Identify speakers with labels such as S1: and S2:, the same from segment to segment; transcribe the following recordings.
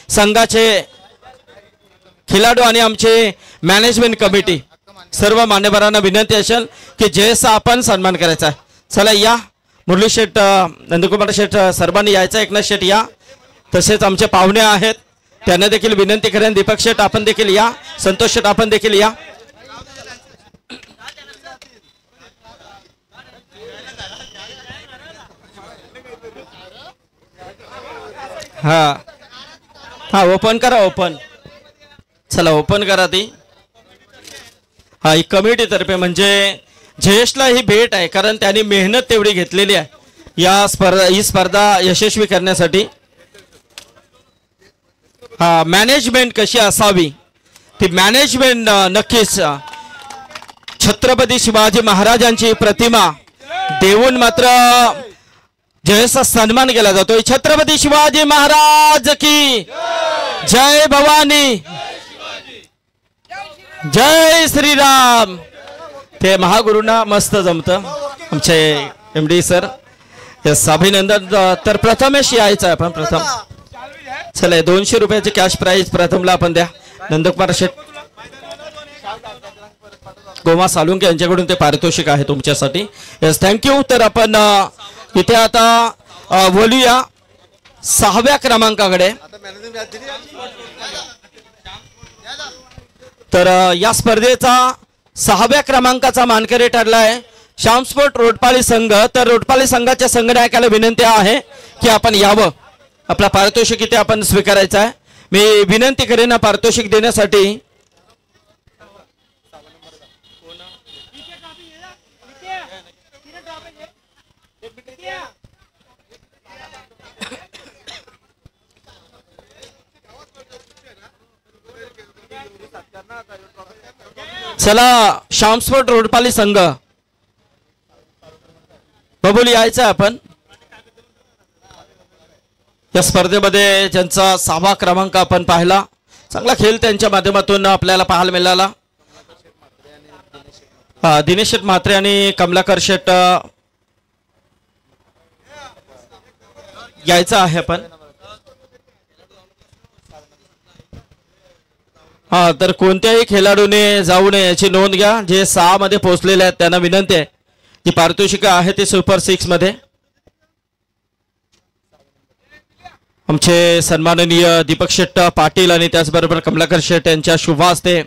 S1: संघाचे खेळाडू आणि आमचे मॅनेजमेंट कमिटी सर्व मान्यवरांना विनंती असेल की जयचा आपण सन्मान करायचा आहे. चला या. मुरली शेठ, नंदकुमार शेठ सर्वांनी यायचं. एकनाथ शेठ या. तसेच आमचे पाहुणे आहेत त्यांना देखील विनंती करेन. दीपक शेठ आपण देखील या. संतोष शेठ आपण देखील या. हा ओपन करा. ओपन चला ओपन करा ती. हा ही कमिटी तर्फे म्हणजे जयेशला ही भेट आहे कारण त्यांनी मेहनत तेवढी घेतलेली आहे ही स्पर्धा यशस्वी करण्यासाठी. हा मॅनेजमेंट कशी असावी ती मॅनेजमेंट नक्कीच छत्रपती शिवाजी महाराजांची प्रतिमा देऊन मात्र जयचा सन्मान केला जातोय. छत्रपती शिवाजी महाराज की जय. भवानी जय श्रीराम. ते महागुरूंना मस्त जमतं आमचे MD सर. यस अभिनंदन. तर प्रथमेश यायचं आपण प्रथम. चला 200 रुपयाची कॅश प्राइज प्रथमला आपण द्या. नंदकुमार शेठ गोमा सालुंके यांच्याकडून ते पारितोषिक आहे तुमच्यासाठी. Yes thank you. तर आपण इथे आता बोलूया 6व्या क्रमांकाकडे. तर या स्पर्धेचा 6व्या क्रमांकाचा मानकरी ठरलाय श्यामस्पोर्ट रोडपाली संघ. तर रोडपाली संघाच्या संघनायकाला विनंती आहे की आपण यावं. आपला पारितोषिक इथे आपण स्वीकारायचा आहे. मी विनंती करेन पारितोषिक देण्यासाठी. चला श्यामस्पोर्ट रोडपाली संघ बबुल यायचं आपण. या स्पर्धेमध्ये ज्यांचा 6वा क्रमांक आपण पाहिला. चांगला खेळ त्यांच्या माध्यमातून आपल्याला पाहायला मिळाला. दिनेश शेठ म्हात्रे आणि कमलाकर शेठ यायचं आहे आपण. तर कोणत्याही खेळाडूने जाऊ नये याची नोंद घ्या. जे 6 मध्ये पोहोचलेले आहेत त्यांना विनंती आहे की पारितोषिक आहे ते सुपर 6 मध्ये. आमचे सन्माननीय दीपक शेठ पाटील आणि त्याचबरोबर कमलाकर शेठ यांच्या शुभ हस्ते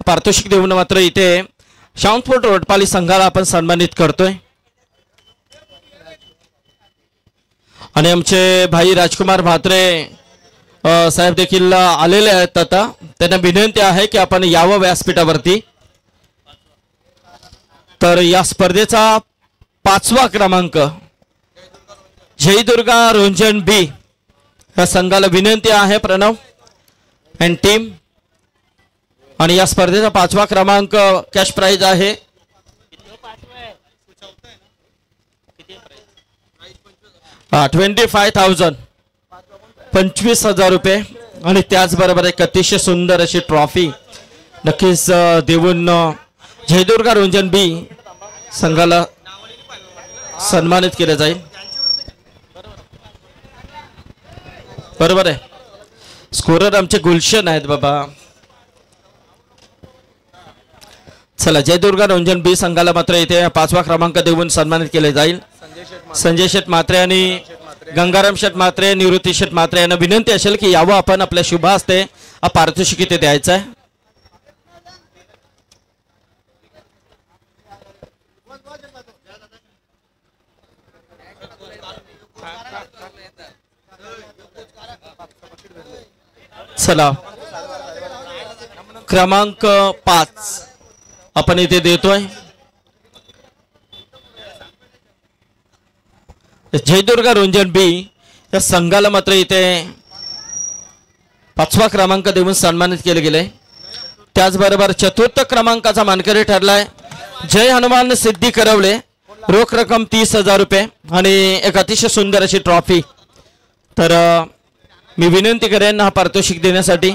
S1: पारितोषिक देऊन मात्र इथे श्यामस्पोर्ट रोडपाली संघाला आपण सन्मानित करतोय. आणि आमचे भाई राजकुमार म्हात्रे साहेब देखील आलेले आहेत. आता त्यांना विनंती आहे की आपण यावं व्यासपीठावरती. तर या स्पर्धेचा 5वा क्रमांक जयदुर्गा रोंजन बी या संघाला विनंती आहे प्रणव अँड टीम. आणि या स्पर्धेचा 5वा क्रमांक कॅश प्राइज आहे 25,000 25,000 रुपये. आणि त्याचबरोबर एक अतिशय सुंदर अशी ट्रॉफी नक्कीच देऊन जयदुर्गा रोंजन बी संघाला सन्मानित केले जाईल. बरोबर आहे. स्कोरर आमचे गुलशन आहेत बाबा. चला जयदुर्गा रोंजन बी संघाला मात्र इथे 5वा क्रमांक देऊन सन्मानित केले जाईल. संजय शेठ म्हात्रे आणि गंगाराम शेठ म्हात्रे, निवृत्ती शेठ म्हात्रे यांना विनंती असेल की यावं आपण आपल्या शुभ हस्ते पारितोषिक इथे द्यायचं आहे. चला क्रमांक 5 आपण इथे देतोय. जयदुर्गा रोंजन बी या संघाला मात्र इथे 5वा क्रमांक देऊन सन्मानित केले गेले. त्याचबरोबर 4था क्रमांकाचा मानकरी ठरलाय जय हनुमान सिद्धी करवले. रोख रक्कम 30,000 रुपये आणि एक अतिशय सुंदर अशी ट्रॉफी. तर मी विनंती करेन हा पारितोषिक देण्यासाठी.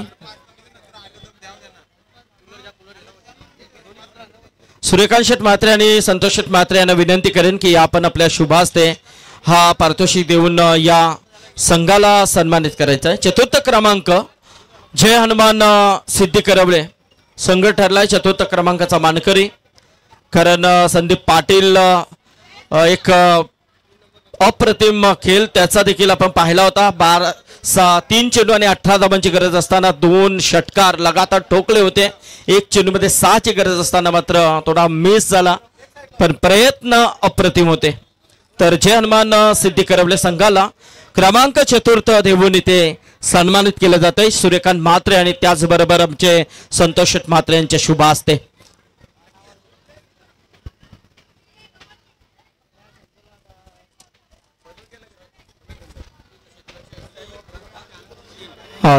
S1: सूर्यकांत शेठ म्हात्रे आणि संतोष शेठ म्हात्रे यांना विनंती करेन की आपण आपल्या शुभ हस्ते हा पारितोषिक देऊन या संघाला सन्मानित करायचं आहे। चतुर्थ क्रमांक जय हनुमान सिद्धी करवले संघ ठरलाय चतुर्थ क्रमांकाचा मानकरी, कारण संदीप पाटील एक अप्रतिम खेळ त्याचा देखील आपण पाहिला होता। 3 चेंडू आणि 18 धावांची गरज असताना 2 षटकार लगातार ठोकले होते। 1 चेंडूमध्ये 6ची गरज असताना मात्र थोडा मिस झाला, पण प्रयत्न अप्रतिम होते। तर जय हनुमान सिद्धी करवले संघाला क्रमांक चतुर्थ देऊन इथे सन्मानित केलं जातंय सूर्यकांत म्हात्रे आणि त्याचबरोबर आमचे संतोष म्हात्रे यांच्या शुभ हस्ते।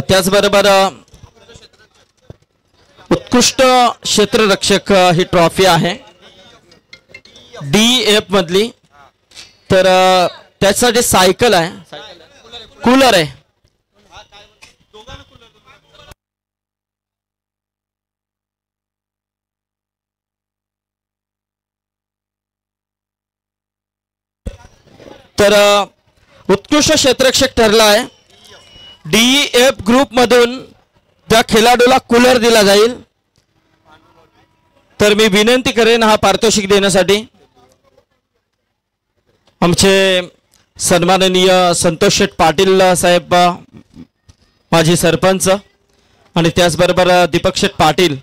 S1: त्याचबरोबर उत्कृष्ट क्षेत्ररक्षक ही ट्रॉफी आहे DF मधली, तर त्यासाठी सायकल आहे, कूलर आहे। तर उत्कृष्ट क्षेत्ररक्षक ठरला आहे DF ग्रुप मधून त्या खेळाडूला कूलर दिला जाईल। तर मी विनंती करेन हा पारितोषिक देण्यासाठी आमचे सन्माननीय संतोष पाटील साहेब माजी सरपंच आणि त्याचबरोबर दीपक शेठ पाटील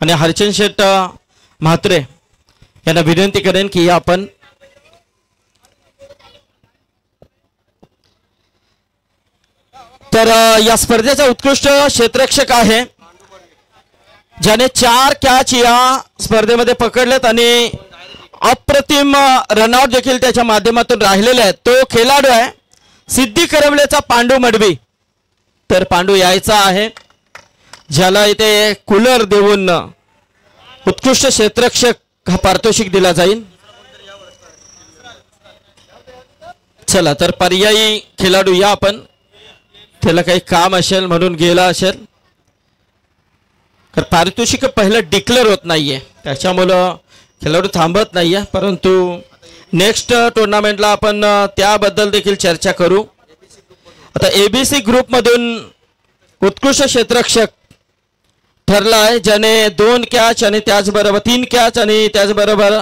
S1: आणि हरचंद शेठ म्हात्रे यांना विनंती करेन की आपण तर या स्पर्धेचा उत्कृष्ट क्षेत्ररक्षक आहे ज्याने 4 कॅच या स्पर्धेमध्ये पकडलेत आणि अप्रतिम रनआउट देखील त्याच्या माध्यमातून राहिलेले आहेत। तो खेळाडू आहे सिद्धी करवलेचा पांडू मडवी। तर पांडू यायचा आहे ज्याला इथे कूलर देऊन उत्कृष्ट क्षेत्ररक्षक हा पारितोषिक दिला जाईल। चला तर पर्यायी खेळाडू या आपण, त्याला काही काम असेल म्हणून गेला असेल, तर पारितोषिक पहिलं डिक्लेअर होत नाहीये त्याच्यामुळं खेळाडू थांबत नाहीये, परंतु नेक्स्ट टुर्नामेंटला आपण त्याबद्दल देखील चर्चा करू। आता ABC ग्रुप मधून उत्कृष्ट क्षेत्ररक्षक ठरला आहे ज्याने 2 कॅच आणि त्याचबरोबर 3 कॅच आणि त्याचबरोबर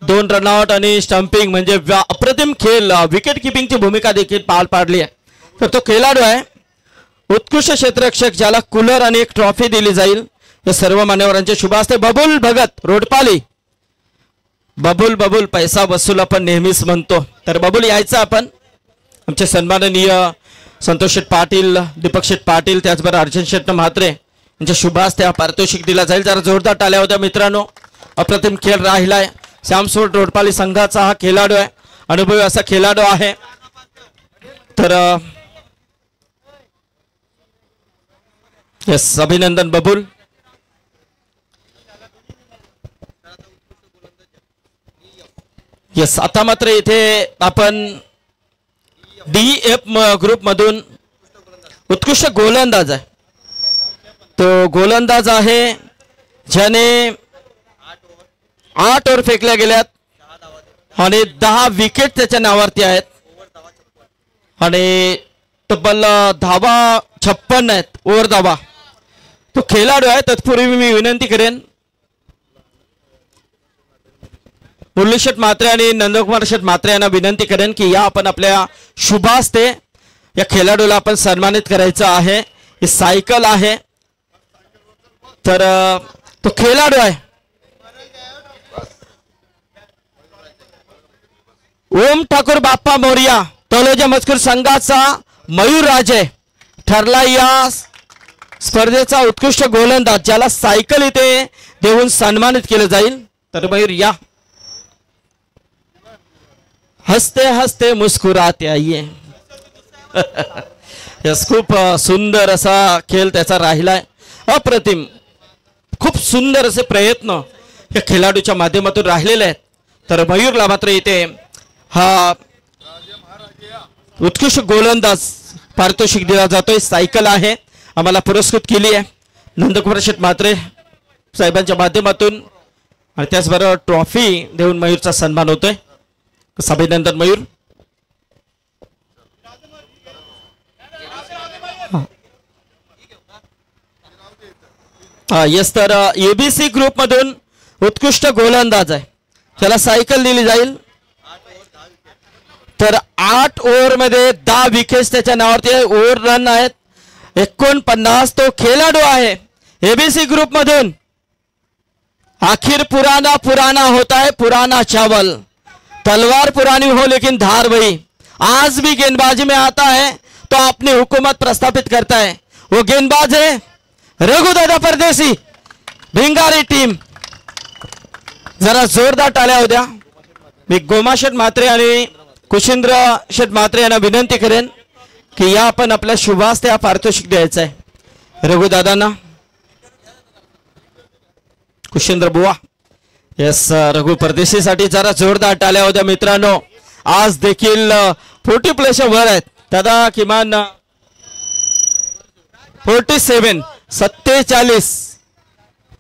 S1: 2 रनआउट आणि स्टंपिंग म्हणजे अप्रतिम खेळ विकेट किपिंगची भूमिका देखील पार पाडली आहे। तर तो खेळाडू आहे उत्कृष्ट क्षेत्ररक्षक ज्याला कूलर आणि एक ट्रॉफी दिली जाईल। या सर्व मान्यवरांचे शुभ हस्ते बबुल भगत रोडपाली, बबुल पैसा वसूल आपण नेहमीच म्हणतो, तर बबुल यायचं आपण। आमचे सन्माननीय संतोष शेठ पाटील, दीपक शेठ पाटील त्याचबरोबर अर्जुन शेठ म्हात्रे यांच्या शुभ हस्ते हा पारितोषिक दिला जाईल। जरा जोरदार टाळ्या होत्या मित्रांनो, अप्रतिम खेळ राहिलाय। श्यामसोड रोडपाली संघाचा हा खेळाडू आहे, अनुभवी असा खेळाडू आहे। तर यस अभिनंदन बबुल। यस आता मात्र इथे आपण DF ग्रुप मधून उत्कृष्ट गोलंदाज आहे, तो गोलंदाज आहे ज्याने 8 ओव्हर फेकल्या गेल्यात आणि 10 विकेट त्याच्या नावावरती आहेत आणि तब्बल धावा 56 आहेत ओव्हर धावा। तो खेळाडू आहे। तत्पूर्वी मी विनंती करेन मुरली शेठ म्हात्रे आणि नंदकुमार शेठ म्हात्रे यांना विनंती करेन की या आपण आपल्या शुभ हस्ते या खेळाडूला आपण सन्मानित करायचं आहे। ही सायकल आहे, तर तो खेळाडू आहे ओम ठाकूर बाप्पा मोरिया तलोजा मजकूर संघाचा मयूर राजे ठरला या स्पर्धेचा उत्कृष्ट गोलंदाज ज्याला सायकल इथे देऊन सन्मानित केलं जाईल। तर मयूर या, हसते हसते मुस्कुराते आइए। यस खूप सुंदर असा खेळ त्याचा राहिलाय, अप्रतिम खूप सुंदर असे प्रयत्न या खेळाडूच्या माध्यमातून राहिलेले आहेत। तर मयूरला मात्र इथे हा उत्कृष्ट गोलंदाज पारितोषिक दिला जातोय। सायकल आहे आम्हाला पुरस्कृत केली आहे नंदकुमार शेठ म्हात्रे साहेबांच्या माध्यमातून आणि त्याचबरोबर ट्रॉफी देऊन मयूरचा सन्मान होतोय। अभिनंदन मयूर। येस, तर एबीसी ग्रुप मधून उत्कृष्ट गोलंदाज आहे, त्याला सायकल दिली जाईल. तर 8 ओव्हर मध्ये 10 विकेट्स त्याच्या नावावरती ओव्हर रन आहेत 49. तो खेळाडू आहे एबीसी ग्रुप मधून. आखिर पुराना पुराना होता है पुराना चावल, तलवार पुरानी हो लेकिन धार वही. आज भी गेंदबाजी में आता है तो अपनी हुकूमत प्रस्थापित करता है. वो गेंदबाज है रघुदादा परदेसी, भिंगारी टीम. जरा जोरदार टाळ्या होत्या. मी गोमा शेठ म्हात्रे आणि कुशिंद्र शेठ म्हात्रे यांना विनंती करेन की या आपण आपल्या शुभास त्या पारितोषिक द्यायचं आहे रघुदादांना. कुशिंद्र बुवा. येस, रघु परदेशीसाठी जरा जोरदार टाळ्या होत्या मित्रांनो. आज देखील 40 प्लेच्या वर आहेत दादा, किमान 47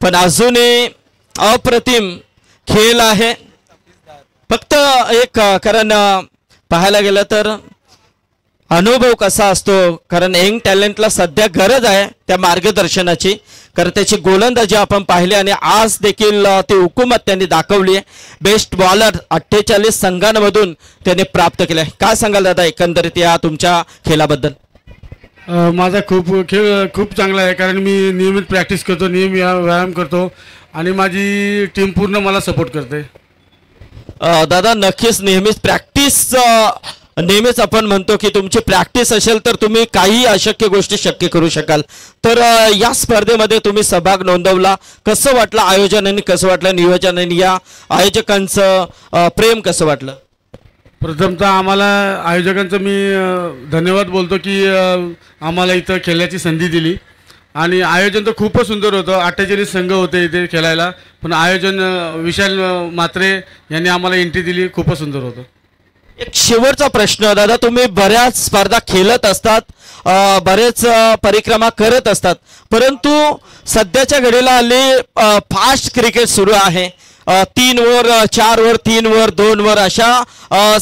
S1: पण अजूनही अप्रतिम खेळ आहे. फक्त एक कारण पाहायला गेलं तर अनुभव कसा असतो, कारण यंग टॅलेंटला सध्या गरज आहे त्या मार्गदर्शनाची. कारण त्याची गोलंदाजी आपण पाहिली आणि आज देखील ती हुकूमत त्यांनी दाखवली आहे. बेस्ट बॉलर 48 संघांमधून त्यांनी प्राप्त केले. काय सांगाल दादा एकंदरीत या तुमच्या खेळाबद्दल?
S2: माझा खेळ खूप चांगला आहे, कारण मी नियमित प्रॅक्टिस करतो, व्यायाम करतो आणि माझी टीम पूर्ण मला सपोर्ट करते.
S1: दादा नक्कीच नेहमीच प्रॅक्टिस, नेहमीच आपण म्हणतो की तुमची प्रॅक्टिस असेल तर तुम्ही काही अशक्य गोष्टी शक्य करू शकाल. तर या स्पर्धेमध्ये तुम्ही सहभाग नोंदवला, कसं वाटलं आयोजनाने, कसं वाटलं नियोजनाने, या आयोजकांचं प्रेम कसं वाटलं?
S2: प्रथमतः आम्हाला आयोजकांचं मी धन्यवाद बोलतो की आम्हाला इथं खेळण्याची संधी दिली. आणि आयोजन तर खूपच सुंदर होतं. 48 संघ होते इथे खेळायला, पण आयोजन विशाल म्हात्रे यांनी आम्हाला एंट्री दिली, खूपच सुंदर होतं.
S1: एक शेवटचा प्रश्न दादा, तुम्ही बऱ्याच स्पर्धा खेळत असतात, बरेच परिक्रमा करत असतात, परंतु सध्याच्या घडीला हल्ली फास्ट क्रिकेट सुरू आहे. 3 ओव्हर 4 ओव्हर 3 ओव्हर 2 ओव्हर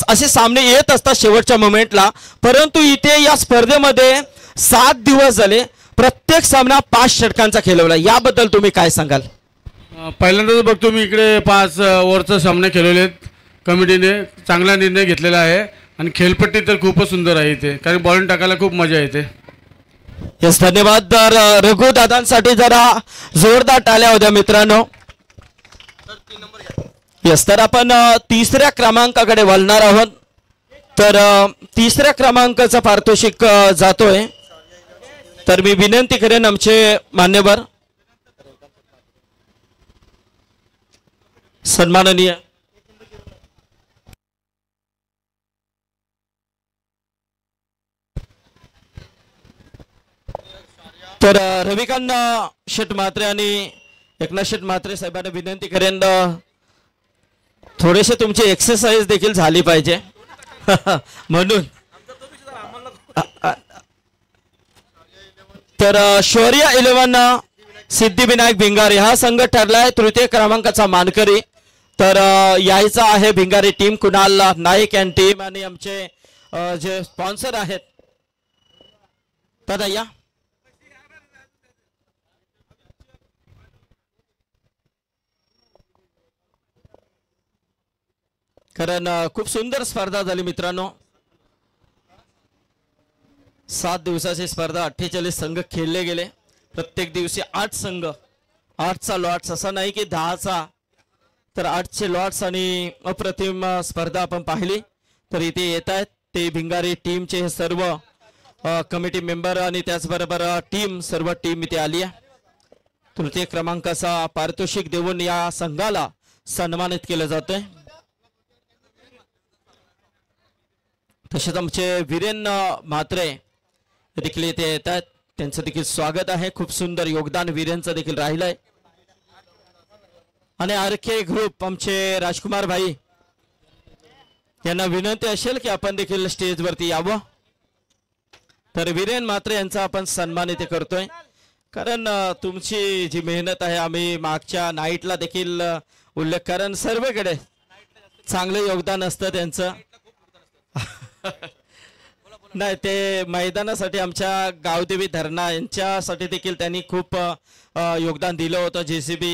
S1: असे सामने येत असतात शेवटच्या मोमेंटला. परंतु इथे या स्पर्धेमध्ये 7 दिवस झाले, प्रत्येक सामना 5 षटकांचा खेळवला. याबद्दल तुम्ही काय सांगाल?
S2: पहिल्यांदाच बघतो मी इकडे 5 ओव्हरचा सामने खेळवलेत. कमिटीने चांगला निर्णय घेतलेला आहे आणि खेळपट्टी तर खूपच सुंदर आहे इथे, कारण बॉलिंग टाकायला खूप मजा येते.
S1: येस, धन्यवाद. तर रघु दादांसाठी जरा जोरदार टाळ्या होत्या मित्रांनो. येस, तर आपण 3ऱ्या क्रमांकाकडे वळणार आहोत. तर 3ऱ्या क्रमांकाचा पारितोषिक जातोय. तर मी विनंती करेन आमचे मान्यवर सन्माननीय तर रविकांत शेठ म्हात्रे आणि एकनाथ शेठ म्हात्रे साहेबांना विनंती करेन थोडेसे तुमची एक्सरसाइज देखील झाली पाहिजे म्हणून. तर शौर्य 11 सिद्धिविनायक भिंगारी हा संघ ठरलाय 3य क्रमांकाचा मानकरी. तर यायचा आहे Bhingari team, Kunal Naik and team आणि आमचे जे स्पॉन्सर आहेत दादा या. कारण खूप सुंदर स्पर्धा झाली मित्रांनो. 7 दिवसाची स्पर्धा, 48 संघ खेळले गेले. प्रत्येक दिवशी 8 संघ, 8चा लॉट्स, असा नाही की 10चा, तर 8चे लॉट्स आणि अप्रतिम स्पर्धा आपण पाहिली. तर इथे येत आहेत ते भिंगारी टीमचे हे सर्व कमिटी मेंबर आणि त्याचबरोबर टीम, सर्व टीम इथे आली आहे. 3य क्रमांकाचा पारितोषिक देऊन या संघाला सन्मानित केलं जातंय. तसेच आमचे वीरेन म्हात्रे देखील इथे येत आहेत, त्यांचं देखील स्वागत आहे. खूप सुंदर योगदान वीरेंचं देखील राहिलंय. आणि आरके ग्रुप आमचे राजकुमार भाई यांना विनंती असेल की आपण देखील स्टेजवरती यावं. तर वीरेन म्हात्रे यांचा आपण सन्मान इथे करतोय, कारण तुमची जी मेहनत आहे आम्ही मागच्या नाईटला देखील उल्लेख, कारण सर्वेकडे चांगलं योगदान असतं त्यांचं. नाही, ते मैदानासाठी आमच्या गावदेवी धरणा यांच्यासाठी देखील त्यांनी खूप योगदान दिलं होतं JCB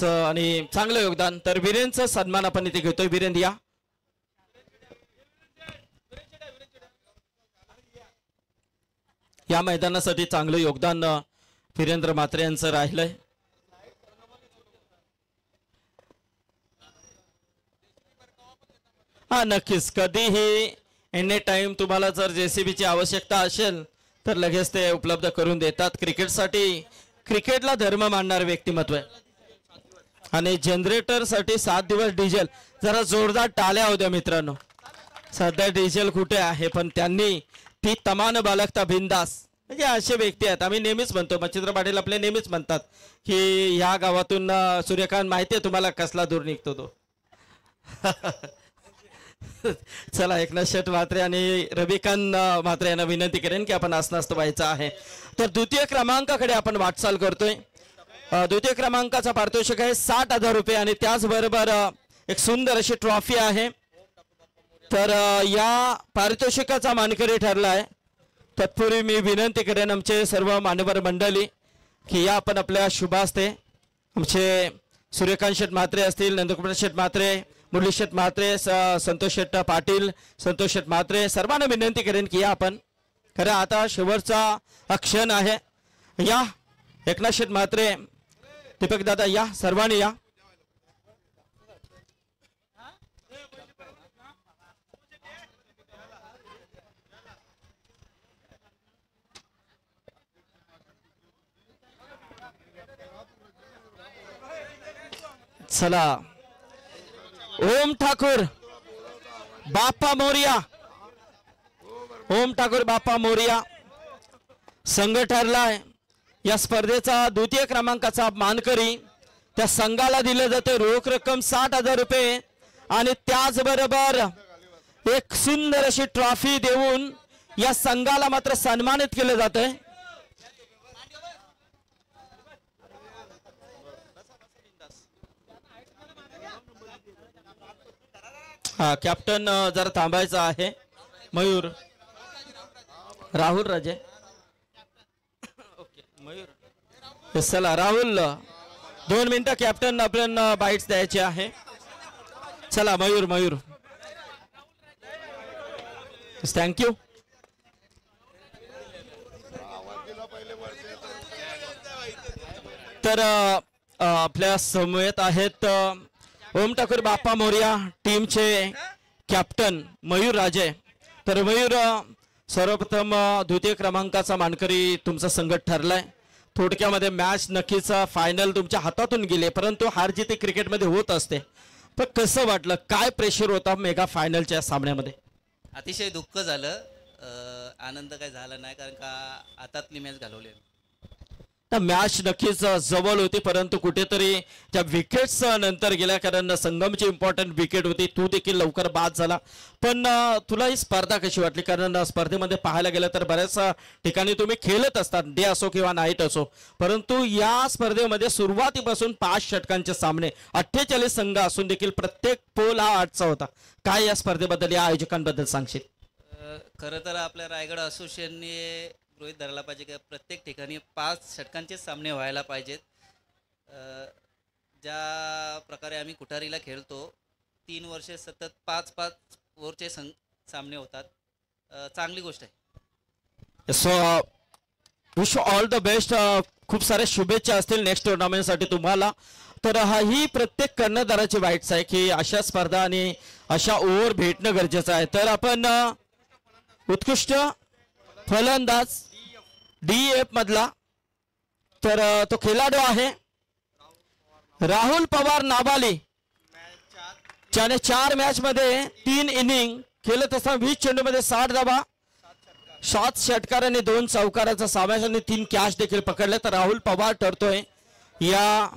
S1: आणि चांगलं योगदान. तर वीरेंचा सन्मान आपण इथे घेतोय. वीरेंद्र या. या मैदानासाठी चांगलं योगदान वीरेंद्र म्हात्रे यांचं राहिलंय. हा, नक्कीच. कधीही एनी टाइम तुम्हाला जर JCB ची आवश्यकता असेल तर लगेच ते उपलब्ध करून देतात. क्रिकेटसाठी, क्रिकेटला धर्म मानणारे व्यक्तिमत्व आहे. आणि जनरेटरसाठी 7 दिवस डिझेल. जरा जोरदार टाळ्या होत्या मित्रांनो. सध्या डिझेल कुठे आहे, पण त्यांनी ती तमान बाळगता बिंदास. म्हणजे असे व्यक्ती आहेत. आम्ही नेहमीच म्हणतो, मच्छिंद्र पाटील आपले नेहमीच म्हणतात की ह्या गावातून सूर्यकांत माहिती आहे तुम्हाला कसला दूर निघतो तो. चला, एकनाथ शेठ म्हात्रे आणि रविकांत म्हात्रे यांना विनंती करेन की आपण आसनास्थ व्हायचं आहे. तर द्वितीय क्रमांकाकडे आपण वाटचाल करतोय. द्वितीय क्रमांकाचा पारितोषिक आहे 60,000 रुपये आणि त्याचबरोबर एक सुंदर अशी ट्रॉफी आहे. तर या पारितोषिकाचा मानकरी ठरला आहे. तत्पूर्वी मी विनंती करेन आमचे सर्व मान्यवर मंडळी की या आपण आपल्या शुभास्ते आमचे सूर्यकांत शेठ म्हात्रे असतील, नंदकुमार शेठ म्हात्रे, मुरली शेठ म्हात्रे, संतोष शेठ पाटील, संतोष शेठ म्हात्रे, सर्वांना विनंती करेन की या आपण खरं आता शेवटचा क्षण आहे. या एकनाथ शेठ म्हात्रे, दीपक दादा या, सर्वांनी या. चला, ओम ठाकूर बाप्पा मोरिया, ओम ठाकूर बाप्पा मोरिया संघ ठरलाय. या स्पर्धेचा द्वितीय क्रमांकाचा मानकरी त्या संघाला दिले जाते रोख रक्कम 60,000 रुपये आणि त्याचबरोबर एक सुंदर अशी ट्रॉफी देऊन या संघाला मात्र सन्मानित केले जाते. हा, कॅप्टन जरा थांबायचं आहे. मयूर, राहुल राजे, ओके मयूर. चला राहुल, 2 मिनिटं कॅप्टन आपण बाईट्स द्यायचे आहे. चला मयूर, मयूर थँक्यू. तर आपल्या समवेत आहेत ओम ठाकूर बाप्पा मोरिया टीमचे कॅप्टन मयूर राजे. तर मयूर, सर्वप्रथम द्वितीय क्रमांकाचा मानकरी तुमचा संघ ठरलाय. थोडक्यामध्ये मॅच नक्कीच फायनल तुमच्या हातातून गेले, परंतु हार जिथे क्रिकेटमध्ये होत असते. पण कसं वाटलं, काय प्रेशर होता मेगा फायनलच्या सामन्यामध्ये?
S3: अतिशय दुःख झालं. आनंद काय झाला नाही, कारण का हातातली मॅच घालवली.
S1: मॅच नक्कीच जवळ होती, परंतु कुठेतरी त्या विकेट्स नंतर गेल्या, कारण संगमची इम्पॉर्टंट विकेट होती, तू देखील लवकर बाद झाला. पण तुला ही स्पर्धा कशी वाटली? कारण स्पर्धेमध्ये पाहायला गेलं तर बऱ्याच ठिकाणी तुम्ही खेळत असतात, डे असो किंवा नाईट असो, परंतु या स्पर्धेमध्ये सुरुवातीपासून 5 षटकांचे सामने, 48 संघ असून देखील प्रत्येक पोल हा 8चा होता. काय या स्पर्धेबद्दल, या आयोजकांबद्दल सांगशील?
S3: खरं तर आपल्या रायगड असोसिएशनने गृहीत धरला पाहिजे की प्रत्येक ठिकाणी 5 षटकांचे सामने व्हायला पाहिजेत. ज्या प्रकारे आम्ही कुठारीला खेळतो, 3 वर्षे सतत 5-5 ओव्हरचे सामने होतात. चांगली गोष्ट आहे.
S1: So wish all the best. खूप साऱ्या शुभेच्छा असतील नेक्स्ट टुर्नामेंटसाठी तुम्हाला. तर ही प्रत्येक कर्णधाराची वाईट्स आहे की अशा स्पर्धा आणि अशा ओव्हर भेटणं गरजेचं आहे. तर आपण उत्कृष्ट फलंदाज DF मधला तर तो खेळाडू आहे राहुल पवार नाबाली, ज्याने 4 मॅच मध्ये 3 इनिंग खेळत असताना 20 चेंडूमध्ये 60 धावा, 7 षटकार आणि 2 चौकाराचा समावेश आणि 3 कॅच देखील पकडले. तर राहुल पवार ठरतोय या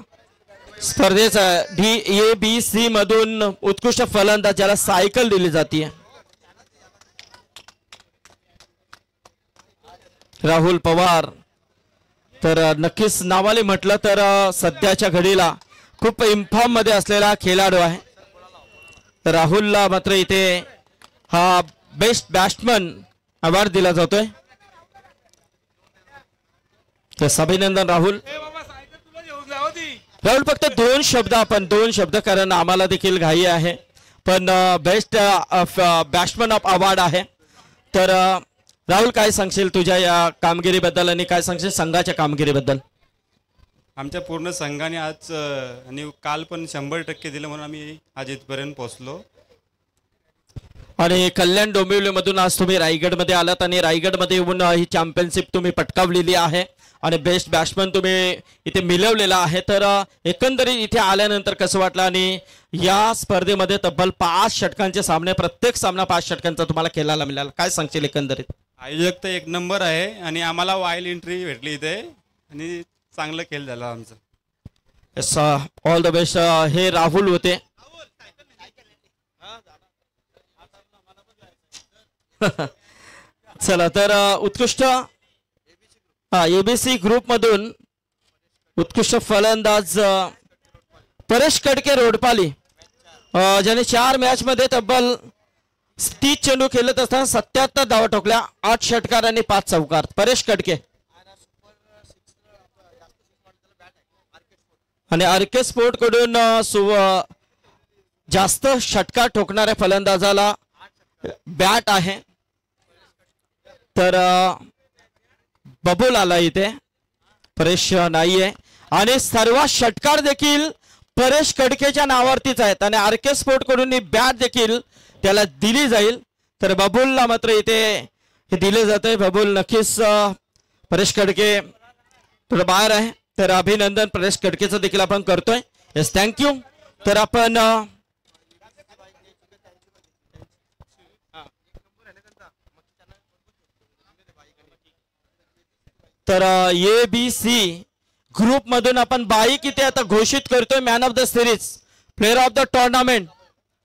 S1: स्पर्धेचा DABC मधून उत्कृष्ट फलंदाज, ज्याला सायकल दिली जाते. राहुल पवार तर नक्कीच नावाले म्हटलं तर सध्याच्या घडीला खूप इन्फॉर्म मध्ये असलेला खेळाडू आहे. राहुलला मात्र इथे हा बेस्ट बॅट्समन अवॉर्ड दिला जातोय. तर अभिनंदन राहुल. राहुल फक्त दोन शब्द कारण आम्हाला देखील घाई आहे. पण बेस्ट बॅट्समन ऑफ अवॉर्ड आहे. तर राहुल काय सांगशील तुझ्या या कामगिरीबद्दल आणि काय सांगशील संघाच्या कामगिरीबद्दल?
S4: आमच्या पूर्ण संघाने आज आणि काल पण 100% दिलं म्हणून आम्ही आज इथपर्यंत पोहोचलो.
S1: आणि कल्याण डोंबिवलीमधून आज तुम्ही रायगडमध्ये आलात आणि रायगडमध्ये येऊन ही चॅम्पियनशिप तुम्ही पटकावलेली आहे आणि बेस्ट बॅट्समन तुम्ही इथे मिळवलेला आहे. तर एकंदरीत इथे आल्यानंतर कसं वाटलं आणि या स्पर्धेमध्ये तब्बल 5 षटकांचे सामने, प्रत्येक सामना 5 षटकांचा तुम्हाला खेळायला मिळाला, काय सांगशील एकंदरीत?
S4: आयोजक तर 1 नंबर आहे आणि आम्हाला वाईल्ड एंट्री भेटली इथे आणि चांगलं खेळ झाला आमचं.
S1: Yes, all the best. हे राहुल होते. चला तर उत्कृष्ट एबीसी ग्रुप मधून उत्कृष्ट फलंदाज परेश कडके रोडपाली, ज्याने 4 मॅच मध्ये तब्बल 30 चेंडू खेळत असताना 77 धावा ठोकल्या, 8 षटकार आणि 5 चौकार. परेश कडके. आणि आरके स्पोर्ट कडून जास्त षटकार ठोकणाऱ्या फलंदाजाला बॅट आहे. तर बबूल आला इथे, परेश नाहीये. आणि सर्व षटकार देखील परेश कडकेच्या नावावरतीच आहेत आणि आरके स्पोर्ट कडून ही बॅट देखील त्याला दिली जाईल. तर बबूलला मात्र इथे हे दिले जाते. बबूल नक्कीच परेश कडके थोडं बाहेर आहे. तर अभिनंदन परेश कडकेचं देखील आपण करतोय. Yes, thank you. तर आपण तर एबीसी ग्रुप मधून आपण बाईक इथे आता घोषित करतोय. Man of the series, player of the tournament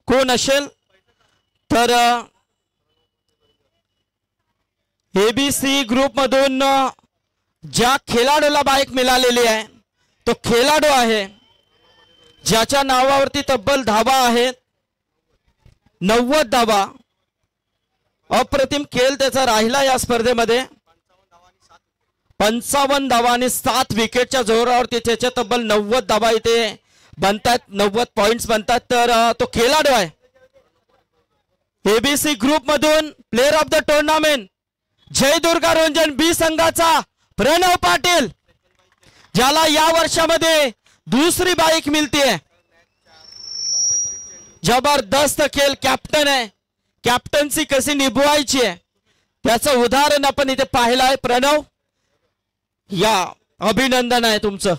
S1: कोण असेल? तर एबीसी ग्रुप मधून ज्या खेळाडूला बाईक मिळालेली आहे तो खेळाडू आहे ज्याच्या नावावरती तब्बल धावा आहेत 90 धावा. अप्रतिम खेळ त्याचा राहिला या स्पर्धेमध्ये. 55 धावा आणि 7 विकेटच्या जोरावरती त्याच्या तब्बल 90 धावा इथे बनतात, 90 पॉइंट्स बनतात. तर तो खेळाडू आहे एबीसी ग्रुप मधून प्लेअर ऑफ द टुर्नामेंट जय दुर्गा रंजन बी संघाचा प्रणव पाटील, ज्याला या वर्षामध्ये 2री बाईक मिळते. जबरदस्त खेळ, कॅप्टन आहे, कॅप्टन्सी कशी निभवायची आहे त्याचं उदाहरण आपण इथे पाहिलं आहे. प्रणव, या अभिनंदन आहे तुमचं.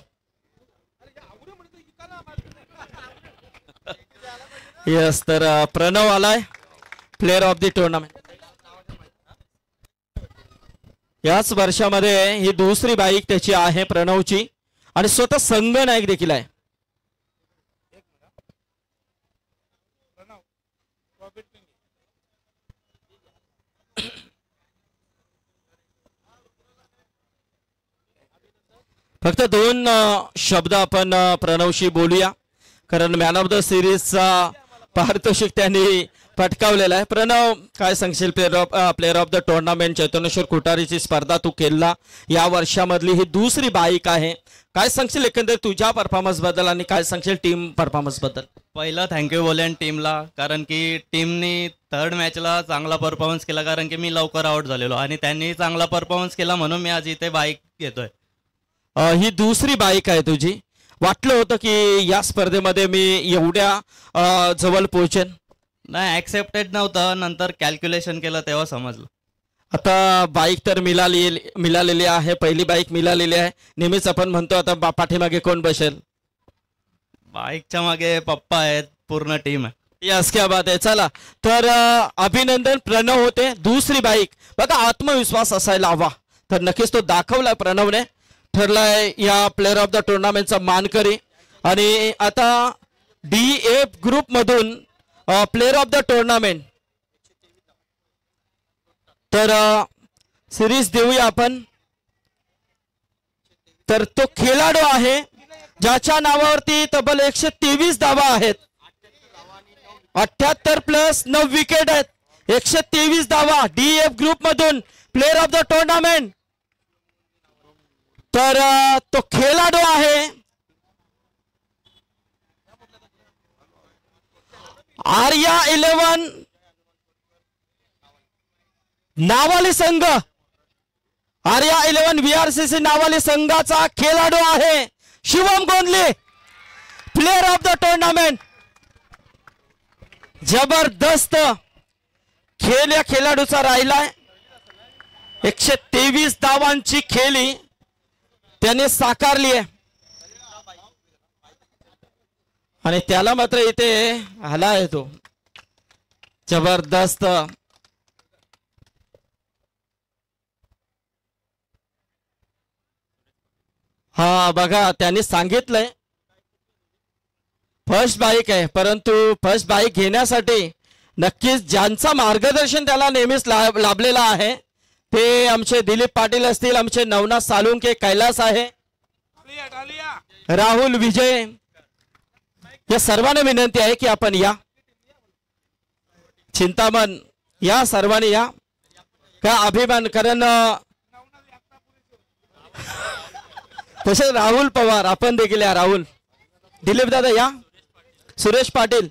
S1: यस, तर प्रणव आलाय प्लेअर ऑफ द टुर्नामेंट. याच वर्षामध्ये ही 2री बाईक त्याची आहे प्रणवची आणि स्वतः संघनायक देखील आहे. फक्त 2 शब्द आपण प्रणवशी बोलूया कारण मॅन ऑफ द सिरीजचा पारितोषिक त्यांनी पटकावलेला आहे. प्रणव, काय सांगशील? प्लेअर ऑफ द टुर्नामेंट चैतन्येश्वर कुटारीची स्पर्धा तू खेळला, या वर्षामधली ही 2री बाईक आहे. काय सांगशील एकंदर तुझ्या परफॉर्मन्स बद्दल आणि काय सांगशील टीम परफॉर्मन्स बद्दल?
S5: पहिलं थँक्यू बोलेन टीमला, कारण की टीमनी 3rd मॅचला चांगला परफॉर्मन्स केला कारण की मी लवकर आउट झालेलो आणि त्यांनी चांगला परफॉर्मन्स केला म्हणून मी आज इथे बाईक घेतोय.
S1: ही 2री बाईक आहे तुझी. वाटलं होतं की या स्पर्धेमध्ये मी एवढ्या जवळ पोहोचेन?
S5: नाही, ऍक्सेप्टेड नव्हतं, नंतर कॅल्क्युलेशन केलं तेव्हा समजलं.
S1: आता बाईक तर मिळालेली आहे, पहिली बाईक मिळालेली आहे. नेहमीच आपण म्हणतो आता पाठीमागे कोण बसेल?
S5: बाईकच्या मागे पप्पा आहेत, पूर्ण टीम आहे.
S1: यस, क्या बात आहे. चला तर अभिनंदन. प्रणव होते 2री बाईक. बघा, आत्मविश्वास असायला हवा, तर नक्कीच तो दाखवलाय प्रणवने. ठरलाय या प्लेअर ऑफ द टुर्नामेंटचा मानकरी. आणि आता DF ग्रुप मधून प्लेअर ऑफ द टुर्नामेंट तर सिरीज देऊया आपण. तर तो खेळाडू आहे ज्याच्या नावावरती तब्बल 123 धावा आहेत, 78 प्लस 9 विकेट आहेत. 123 धावा DF ग्रुप मधून प्लेअर ऑफ द टुर्नामेंट. तर तो खेळाडू आहे आर्या 11 नावाली संघ. आर्या 11 VRCC नावाली संघाचा खेळाडू आहे Shivam Gondhale, player of the tournament. जबरदस्त खेळ या खेळाडूचा राहिलाय. 123 धावांची खेळी त्याने साकारली आहे आणि त्याला मात्र इथे आला आहे तो. जबरदस्त. हा बघा त्यांनी सांगितलंय फर्स्ट बाईक आहे, परंतु फर्स्ट बाईक घेण्यासाठी नक्कीच ज्यांचा मार्गदर्शन त्याला नेहमीच लाभलेला आहे ते आमचे दिलीप पाटील असतील, आमचे नवनाथ सालुंके, कैलास आहे, राहुल विजय, या सर्वांना विनंती आहे की आपण या. चिंतामण या, सर्वांनी या. का अभिमान, कारण तसे राहुल पवार आपण देखील या. राहुल, दिलीप दादा या, सुरेश पाटील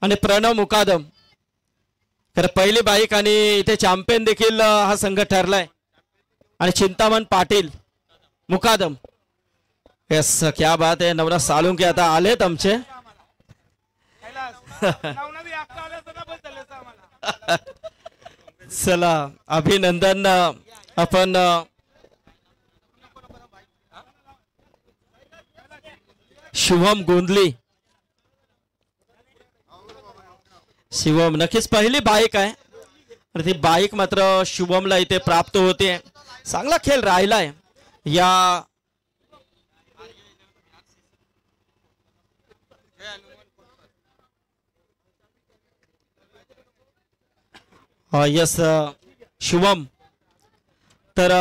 S1: आणि प्रणव मुकादम. तर पहिली बाईक आणि इथे चॅम्पियन देखील हा संघ ठरलाय. आणि चिंतामण पाटील मुकादम. यस, क्या बात आहे. नवनाथ सालुंके आता आलेत आमचे. चला अभिनंदन. आपण शुभम गोंधली, शिवम नक्कीच पहिली बाईक आहे आणि ती बाईक मात्र शुभमला इथे प्राप्त होते. चांगला खेळ राहिलाय या यस शुभम. तर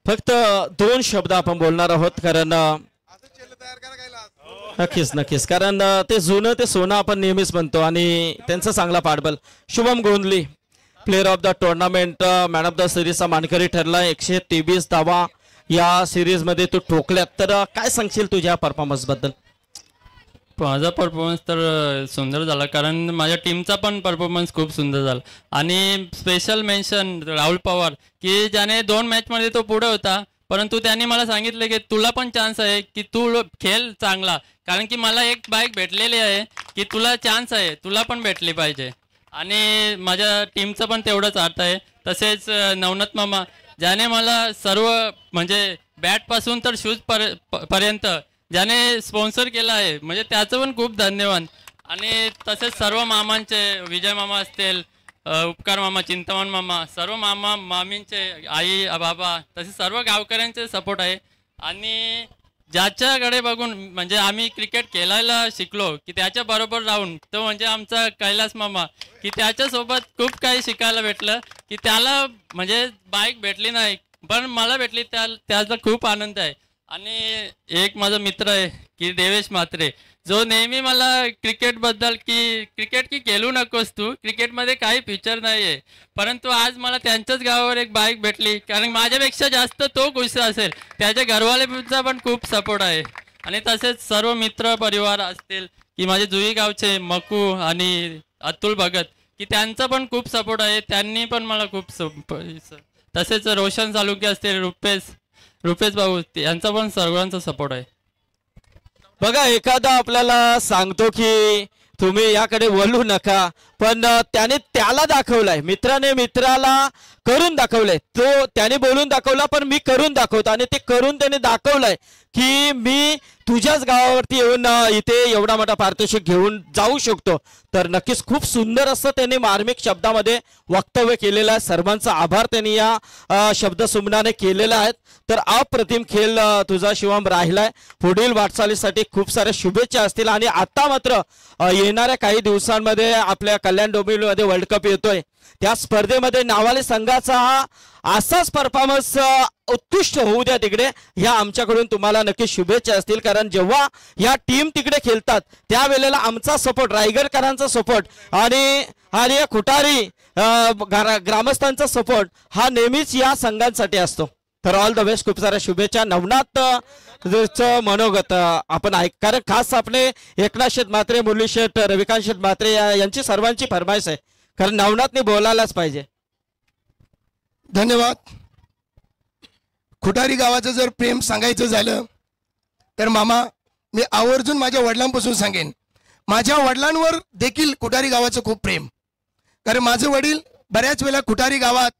S1: फक्त 2 शब्द आपण बोलणार आहोत, कारण नक्कीच कारण ते जुनं ते सोनं आपण नेहमीच म्हणतो आणि त्यांचा चांगला पाठबळ. Shubham Gondhali, player of the tournament, man of the सिरीजचा मानकरी ठरला. 123 धावा या सिरीज मध्ये तू ठोकल्यात. तर काय सांगशील तुझ्या परफॉर्मन्स बद्दल?
S5: माझा परफॉर्मन्स तर सुंदर झाला, कारण माझ्या टीमचा पण परफॉर्मन्स खूप सुंदर झाला. आणि स्पेशल मेन्शन राहुल पवार, की ज्याने 2 मॅचमध्ये तो पुढे होता, परंतु त्यांनी मला सांगितलं की तुला पण चान्स आहे की तू खेळ चांगला, कारण की मला एक बाईक भेटलेली आहे की तुला चान्स आहे, तुला पण भेटली पाहिजे. आणि माझ्या टीमचं पण तेवढंच अर्थ आहे. तसेच नवनाथ मामा, ज्याने मला सर्व म्हणजे बॅटपासून तर शूज पर्यंत ज्याने स्पॉन्सर केलं आहे, म्हणजे त्याचं पण खूप धन्यवाद. आणि तसेच सर्व मामांचे, विजय मामा असतील, उपकार मामा, चिंतामण मामा, सर्व मामा मामींचे, आई बाबा, तसे सर्व गावकऱ्यांचे सपोर्ट आहे. आणि ज्याच्याकडे बघून म्हणजे आम्ही क्रिकेट खेळायला शिकलो की त्याच्याबरोबर राहून, तो म्हणजे आमचा कैलास मामा, की त्याच्यासोबत खूप काही शिकायला भेटलं. की त्याला म्हणजे बाईक भेटली नाही पण मला भेटली, त्याचा खूप आनंद आहे. आणि एक माझा मित्र आहे की देवेश म्हात्रे, जो नेहमी मला क्रिकेटबद्दल की क्रिकेट की खेळू नकोस तू, क्रिकेटमध्ये काही फ्युचर नाही आहे, परंतु आज मला त्यांच्याच गावावर एक बाईक भेटली, कारण माझ्यापेक्षा जास्त तो खुश असेल. त्याच्या घरवाल्यांचा पण खूप सपोर्ट आहे. आणि तसेच सर्व मित्र परिवार असतील की माझे जुई गावचे मकू आणि अतुल भगत, की त्यांचा पण खूप सपोर्ट आहे. त्यांनी पण मला खूप तसेच रोशन सालुके असतील, रुपेश भाऊ, यांचा पण सर्वांचा सपोर्ट आहे.
S1: बघा, एखादा आपल्याला सांगतो की तुम्ही याकडे वळू नका, पण त्याने त्याला दाखवलाय, मित्राने मित्राला करून दाखवलंय. तो त्याने बोलून दाखवला, पण मी करून दाखवतो. आणि ते करून त्याने दाखवलंय की मी तुझ्याच गावावरती येऊन इथे एवढा मोठा पारितोषिक घेऊन जाऊ शकतो. तर नक्कीच खूप सुंदर असं त्यांनी मार्मिक शब्दामध्ये वक्तव्य केलेलं आहे. सर्वांचा आभार त्यांनी या शब्द सुमनाने केलेला आहे. तर अप्रतिम खेळ तुझा शिवम राहिलाय. पुढील वाटचालीसाठी खूप साऱ्या शुभेच्छा असतील. आणि आता मात्र येणाऱ्या काही दिवसांमध्ये आपल्या कल्याण डोंबिवलीमध्ये वर्ल्ड कप येतोय. त्या स्पर्धेमध्ये नावाले संघाचा हा असाच परफॉर्मन्स उत्कृष्ट होऊ द्या तिकडे. ह्या आमच्याकडून तुम्हाला नक्की शुभेच्छा असतील, कारण जेव्हा या टीम तिकडे खेळतात त्यावेळेला आमचा सपोर्ट, रायगडकरांचा सपोर्ट आणि या खुटारी ग्रामस्थांचा सपोर्ट हा नेहमीच या संघांसाठी असतो. तर ऑल द बेस्ट, खूप साऱ्या शुभेच्छा. नवनाथ मनोगत आपण कारण खास आपले एकनाथ शेठ म्हात्रे, मुरली शेठ, रविकांत शेठ म्हात्रे यांची सर्वांची फरमाईश आहे, कारण नवनाथने बोलायलाच पाहिजे.
S6: धन्यवाद. खुटारी गावाचं जर प्रेम सांगायचं झालं तर मामा, मी आवर्जून माझ्या वडिलांपासून सांगेन. माझ्या वडिलांवर देखील खुटारी गावाचं खूप प्रेम, कारण माझे वडील बऱ्याच वेळा खुटारी गावात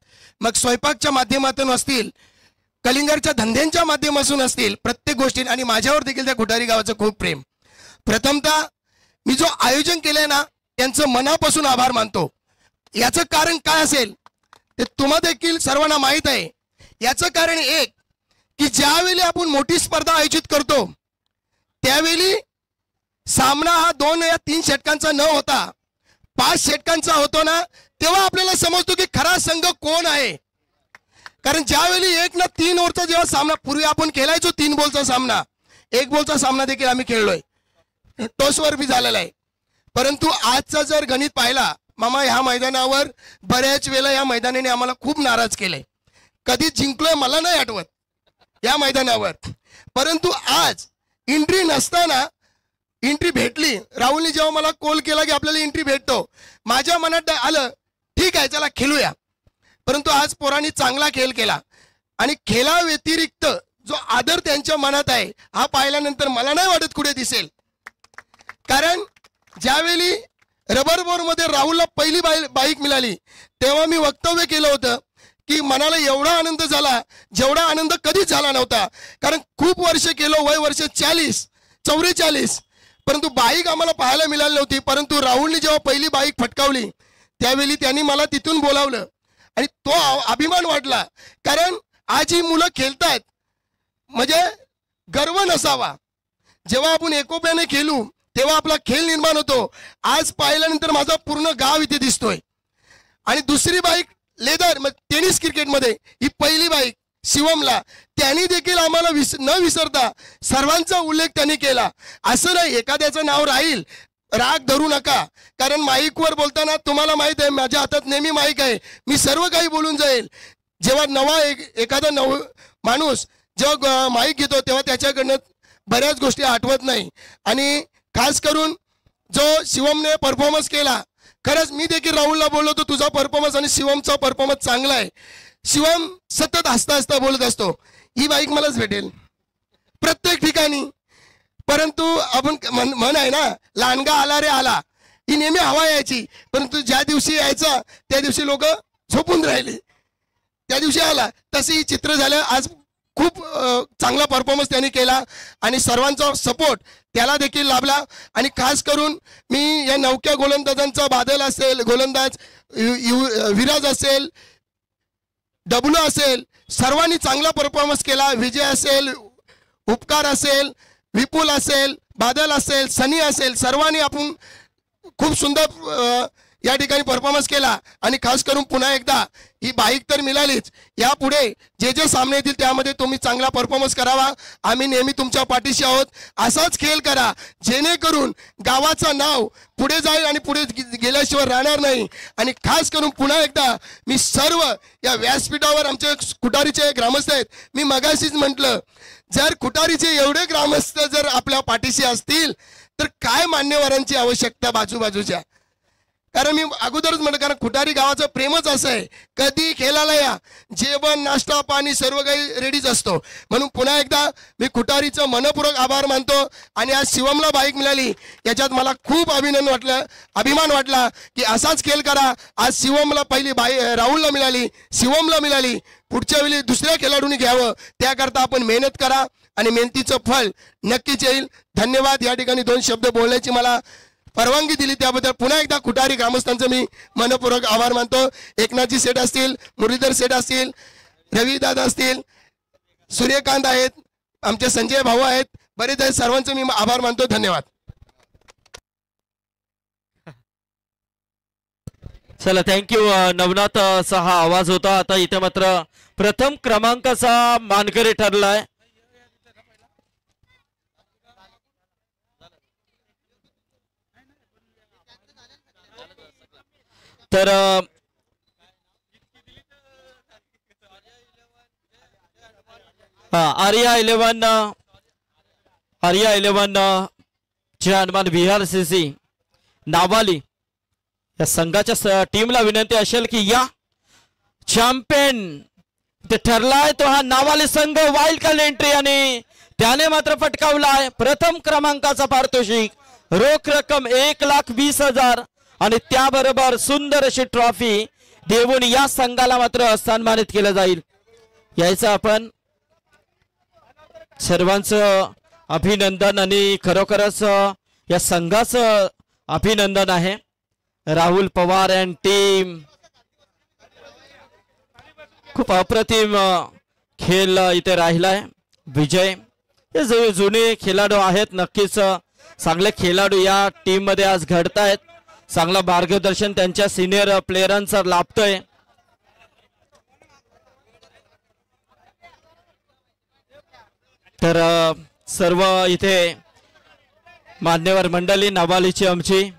S6: मग स्वयंपाकच्या माध्यमातून असतील, कलिंगरच्या धंद्यांच्या माध्यमातून असतील, प्रत्येक गोष्टी, आणि माझ्यावर देखील त्या खुटारी गावाचं खूप प्रेम. प्रथमतः मी जो आयोजन केलंय ना, त्यांचं मनापासून आभार मानतो. याचं कारण काय असेल ते तुम्हाला देखील सर्वांना माहीत आहे. याचं कारण एक की ज्यावेळी आपण मोठी स्पर्धा आयोजित करतो त्यावेळी सामना हा 2 या 3 षटकांचा न होता 5 षटकांचा होतो ना, तेव्हा आपल्याला समजतो की खरा संघ कोण आहे. कारण ज्यावेळी 1 ना 3 ओव्हरचा जेव्हा सामना, पूर्वी आपण खेळायचो 3 बॉलचा सामना, 1 बॉलचा सामना देखील आम्ही खेळलोय, टॉसवर बी झालेला आहे. परंतु आजचा जर गणित पाहिला मामा, ह्या मैदानावर बऱ्याच वेळा या मैदानाने आम्हाला खूप नाराज केलंय. कधी जिंकलोय मला नाही आठवत या मैदानावर, परंतु आज एंट्री नसताना एंट्री भेटली. राहुलने जेव्हा मला कॉल केला की आपल्याला एंट्री भेटतो, माझ्या मनात आलं ठीक आहे चला खेळूया. परंतु आज पोरांनी चांगला खेळ केला, आणि खेळा व्यतिरिक्त जो आदर त्यांच्या मनात आहे हा पाहिल्यानंतर मला नाही वाटत कुठे दिसेल. कारण ज्यावेळी रबर बोरमध्ये राहुलला पहिली बाईक मिळाली तेव्हा मी वक्तव्य केलं होतं की मनाला एवढा आनंद झाला जेवढा आनंद कधीच झाला नव्हता. कारण खूप वर्ष केलो, वय वर्ष 44, परंतु बाईक आम्हाला पाहायला मिळाली नव्हती. परंतु राहुलने जेव्हा पहिली बाईक फटकावली त्यावेळी त्यांनी मला तिथून बोलावलं आणि तो अभिमान वाटला. कारण आज ही मुलं खेळतायत म्हणजे गर्व नसावा. जेव्हा आपण एकोप्याने खेळू तेव्हा आपला खेळ निर्माण होतो. आज पाहिल्यानंतर माझा पूर्ण गाव इथे दिसतोय. आणि दुसरी बाईक लेदर टेनिस क्रिकेटमध्ये ही पहिली बाईक शिवमला, त्यांनी देखील आम्हाला न विसरता सर्वांचा उल्लेख त्यांनी केला. असं नाही एखाद्याचं नाव राहील, राग धरू नका. कारण माईकवर बोलताना तुम्हाला माहित आहे माझ्या हातात नेहमी माईक आहे, मी सर्व काही बोलून जाईल. जेव्हा एखादा माणूस जेव्हा माईक घेतो तेव्हा त्याच्याकडनं बऱ्याच गोष्टी आठवत नाही. आणि खास करून जो शिवमने परफॉर्मन्स केला, खरंच मी देखील राहुलला बोललो होतो तुझा परफॉर्मन्स आणि शिवमचा परफॉर्मन्स चांगला आहे. शिवम सतत हसता हसता बोलत असतो ही बाईक मलाच भेटेल प्रत्येक ठिकाणी. परंतु आपण म्हण आहे ना, लांडगा आला रे आला, ही नेहमी हवा यायची. परंतु ज्या दिवशी यायचा त्या दिवशी लोक झोपून राहिले, त्या दिवशी आला. तसे ही चित्र झालं. आज खूप चांगला परफॉर्मन्स त्यांनी केला आणि सर्वांचा सपोर्ट त्याला देखील लाभला. आणि खास करून मी या नवक्या गोलंदाजांचा, बादल असेल गोलंदाज, विराज असेल, डब्ल्यू असेल, सर्वांनी चांगला परफॉर्मन्स केला. विजय असेल, उपकार असेल, विपुल असेल, बादल असेल, सनी असेल, सर्वांनी आपण खूप सुंदर या ठिकाणी परफॉर्मन्स केला. आणि खास करून पुन्हा एकदा ही बाईक तर मिळालीच, यापुढे जे जे सामने येतील त्यामध्ये तुम्ही चांगला परफॉर्मन्स करावा. आम्ही नेहमी तुमच्या पाठीशी आहोत. असाच खेळ करा जेणेकरून गावाचं नाव पुढे जाईल आणि पुढे गेल्याशिवाय राहणार नाही. आणि खास करून पुन्हा एकदा मी सर्व या व्यासपीठावर आमचे खुटारीचे ग्रामस्थ आहेत, मी मगाशीच म्हटलं जर खुटारीचे एवढे ग्रामस्थ जर आपल्या पाठीशी असतील तर काय मान्यवरांची आवश्यकता बाजूबाजूच्या. कारण मी अगोदरच म्हटलं, कारण खुटारी गावाचं प्रेमच असं आहे, कधी खेळायला या, जेवण नाश्ता पाणी सर्व काही रेडीच असतो. म्हणून पुन्हा एकदा मी खुटारीचं मनपूर्वक आभार मानतो. आणि आज शिवमला बाईक मिळाली याच्यात मला खूप अभिमान वाटला की असाच खेळ करा. आज शिवमला पहिली राहुलला मिळाली, शिवमला मिळाली, पुढच्या वेळी दुसऱ्या खेळाडूंनी घ्यावं, त्याकरता आपण मेहनत करा आणि मेहनतीचं फळ नक्कीच येईल. धन्यवाद. या ठिकाणी 2 शब्द बोलण्याची मला परवानगी दिली त्याबद्दल पुन्हा एकदा खुटारी ग्रामस्थांचं मी मनपूर्वक आभार मानतो. एकनाथजी सेठ असतील, मुरलीधर सेठ असतील, रविदादा असतील, सूर्यकांत आहेत, आमचे संजय भाऊ आहेत, बरेच आहेत, सर्वांचं मी आभार मानतो. धन्यवाद.
S1: चला थँक्यू नवनाथ असा हा आवाज होता. आता इथे मात्र प्रथम क्रमांकाचा मानकरी ठरलाय. तर आर्या 11 जे हनुमान VRCC नावाली या संघाच्या टीमला विनंती असेल की या चॅम्पियन ते ठरलाय तो हा नावाली संघ वाईल्ड कार्ड एंट्री आणि त्याने मात्र पटकावलाय प्रथम क्रमांकाचा पारितोषिक रोख रक्कम 1,20,000 आणि त्याबरोबर सुंदर अशी ट्रॉफी देऊन या संघाला मात्र सन्मानित केलं जाईल. यायचं आपण सर्वांचं अभिनंदन आणि खरोखरच या संघाचं अभिनंदन आहे. राहुल पवार अँड टीम खूप अप्रतिम खेळ इथे राहिलाय. विजय हे जे जुने खेळाडू आहेत, नक्कीच चांगले खेळाडू या टीम मध्ये आज घडतायत. चांगलं मार्गदर्शन त्यांच्या सिनियर प्लेयरांचं लाभतंय. तर सर्व इथे मान्यवर मंडळी नावालीची आमची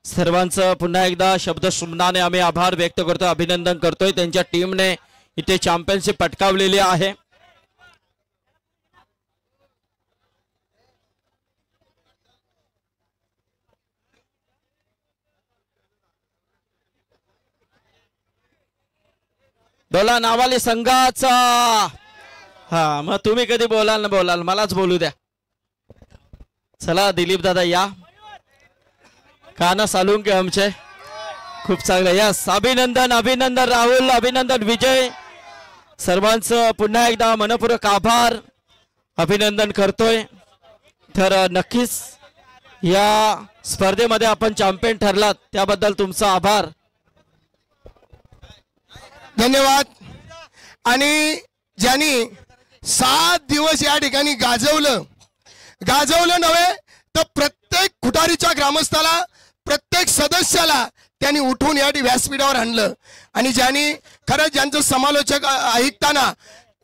S1: सर्वांचं पुन्हा एकदा शब्दशुमनाने आम्ही आभार व्यक्त करतो, अभिनंदन करतोय. त्यांच्या टीमने इथे चॅम्पियनशिप पटकावलेली आहे. बोला नावाली संघाचा. हा मग तुम्ही कधी बोलाल ना बोलाल, मलाच बोलू द्या. चला दिलीप दादा या काना सालून के आमचे खूप चांगलं. यस अभिनंदन अभिनंदन राहुल, अभिनंदन विजय. सर्वांचं पुन्हा एकदा मनपूर्वक आभार अभिनंदन करतोय. तर नक्कीच या स्पर्धेमध्ये आपण चॅम्पियन ठरलात त्याबद्दल तुमचा आभार.
S6: धन्यवाद. आणि ज्यांनी 7 दिवस या ठिकाणी गाजवलं नव्हे तर प्रत्येक खुटारीच्या ग्रामस्थाला, प्रत्येक सदस्याला त्यांनी उठून या व्यासपीठावर आणलं. आणि ज्यांनी खरंच ज्यांचं समालोचक ऐकताना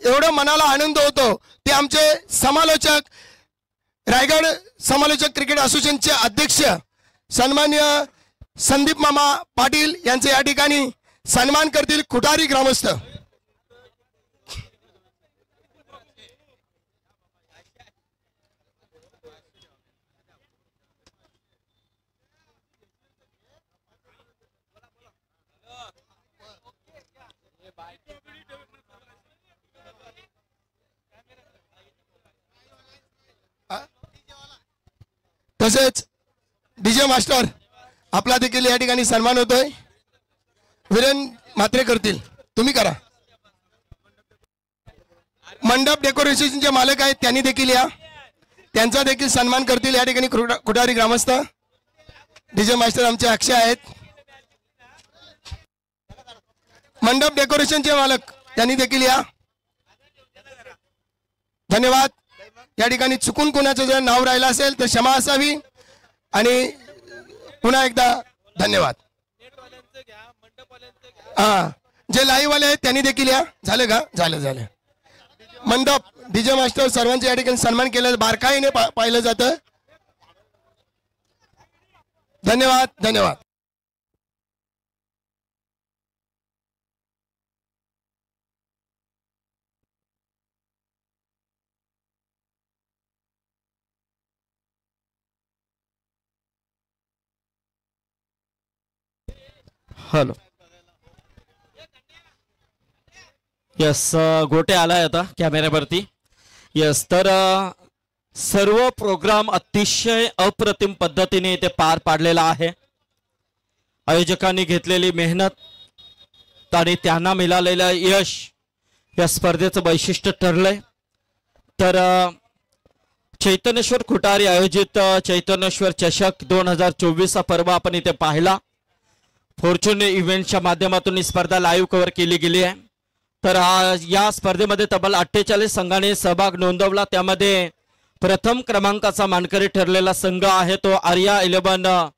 S6: एवढं मनाला आनंद होतो ते आमचे समालोचक, रायगड समालोचक क्रिकेट असोसिएशनचे अध्यक्ष सन्मान्य संदीप मामा पाटील यांचे या ठिकाणी सन्मान करतील खुटारी ग्रामस्थ. तसेच डीजे मास्टर आपला देखील या ठिकाणी सन्मान होतोय. वीरेन म्हात्रे करतील, तुम्ही करा. मंडप डेकोरेशनचे मालक आहेत त्यांनी देखील या, त्यांचा देखील सन्मान करतील या ठिकाणी खुटारी ग्रामस्थ. डीजे मास्टर आमचे अक्षय आहेत. मंडप डेकोरेशनचे मालक त्यांनी देखील या. धन्यवाद. या ठिकाणी चुकून कोणाचं जर नाव राहिलं असेल तर क्षमा असावी. आणि पुन्हा एकदा धन्यवाद. हा जे लाईव्ह वाले आहेत त्यांनी देखील या. झालं का? झालं. मंडप डीजे मास्टर सर्वांचे या ठिकाणी सन्मान केलं, बारकाईने पाहिलं जातं. धन्यवाद.
S1: हॅलो. यस गोटे आलाय आता कॅमेऱ्यावरती. यस तर सर्व प्रोग्राम अतिशय अप्रतिम पद्धतीने इथे पार पाडलेला आहे. आयोजकांनी घेतलेली मेहनत आणि त्यांना मिळालेलं यश या स्पर्धेचं वैशिष्ट्य ठरलंय. तर चैतन्येश्वर खुटारी आयोजित चैतन्येश्वर चषक 2024 पर्व आपण इथे पाहिला. फॉर्च्यून इव्हेंटच्या माध्यमातून ही स्पर्धा लाईव्ह कव्हर केली गेली आहे. तर या स्पर्धेमध्ये तब्बल 48 संघाने सहभाग नोंदवला. त्यामध्ये प्रथम क्रमांकाचा मानकरी ठरलेला संघ आहे तो आर्या 11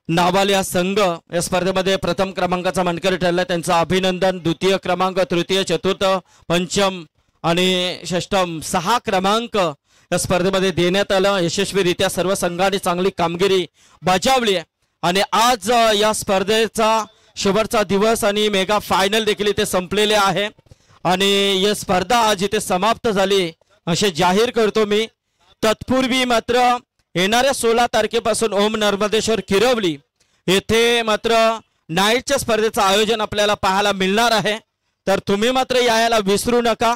S1: नावालिया संघ या स्पर्धेमध्ये प्रथम क्रमांकाचा मानकरी ठरला, त्यांचं अभिनंदन. द्वितीय क्रमांक, तृतीय, चतुर्थ, पंचम आणि षष्टम 6 क्रमांक या स्पर्धेमध्ये देण्यात आलं. यशस्वीरित्या सर्व संघाने चांगली कामगिरी बजावली आहे आणि आज या स्पर्धेचा शेवटचा दिवस आणि मेगा फायनल देखील इथे संपलेले आहे आणि ही स्पर्धा आज इथे समाप्त झाली असे जाहीर करतो मी. तत्पूर्वी मात्र येणाऱ्या 16 तारखेपासून ओम नर्मदेश्वर किरवली येथे मात्र नाईटच्या स्पर्धेचं आयोजन आपल्याला पाहायला मिळणार आहे. तर तुम्ही मात्र यायला विसरू नका.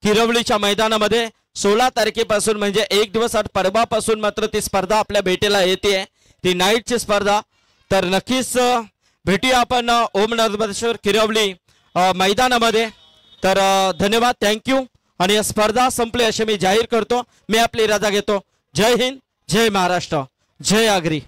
S1: किरवलीच्या मैदानामध्ये 16 तारखेपासून म्हणजे एक दिवस आठ परवापासून मात्र ती स्पर्धा आपल्या भेटीला येते, ती नाईटची स्पर्धा. तर नक्कीच भेटूया आपण ओम नर्मदेश्वर किरवली मैदानामध्ये. तर धन्यवाद, थँक्यू. आणि या स्पर्धा संपली असे मी जाहीर करतो. मी आपली रजा घेतो. जय हिंद, जय महाराष्ट्र, जय आगरी.